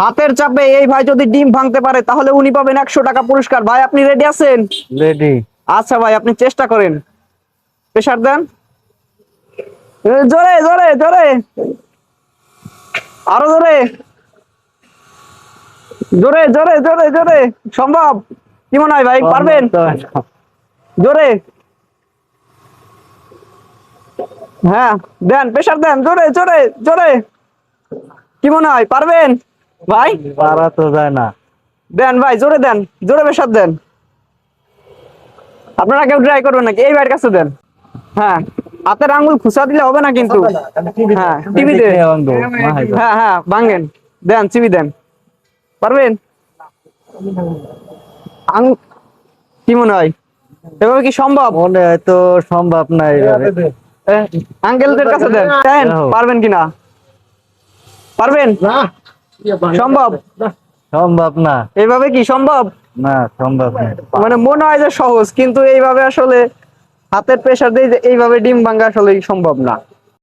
হাতের চাপে এই ভাই যদি ডিম ভাঙতে পারে তাহলে উনি পাবেন 100 টাকা পুরস্কার। ভাই আপনি রেডি আছেন? রেডি। আচ্ছা ভাই আপনি চেষ্টা করেন, প্রেসার দেন, জোরে জোরে জোরে, আরো জোরে, জোরে জোরে জোরে জোরে। সম্ভব? কি মনে হয় ভাই পারবেন? জোরে, হ্যাঁ দেন, প্রেসার দেন, জোরে জোরে জোরে। কি মনে হয় পারবেন ভাই? পারা তো যায় না। দেন ভাই, জোরে দেন, জোরে প্রেসার দেন। আপনারা কেউ ট্রাই করবেন নাকি? এই ভাইয়ের কাছে দেন। হ্যাঁ, হাতের আঙ্গুল খুসা দিলে হবে না কিন্তু। হ্যাঁ টিভিতে, হ্যাঁ হ্যাঁ ভাঙেন, দেন চিবি দেন। পারবেন? কি মনে হয় এভাবে কি সম্ভব? মনে হয় তো সম্ভব না এইভাবে। আঙ্কেলদের কাছে দেন, দেন পারবেন কিনা। পারবেন? সম্ভব? সম্ভব না। এইভাবে কি সম্ভব? না সম্ভব না। মানে মনে হয় যে সহজ, কিন্তু এইভাবে আসলে হাতের প্রেসার দিয়ে যে এইভাবে ডিম ভাঙা আসলে সম্ভব না।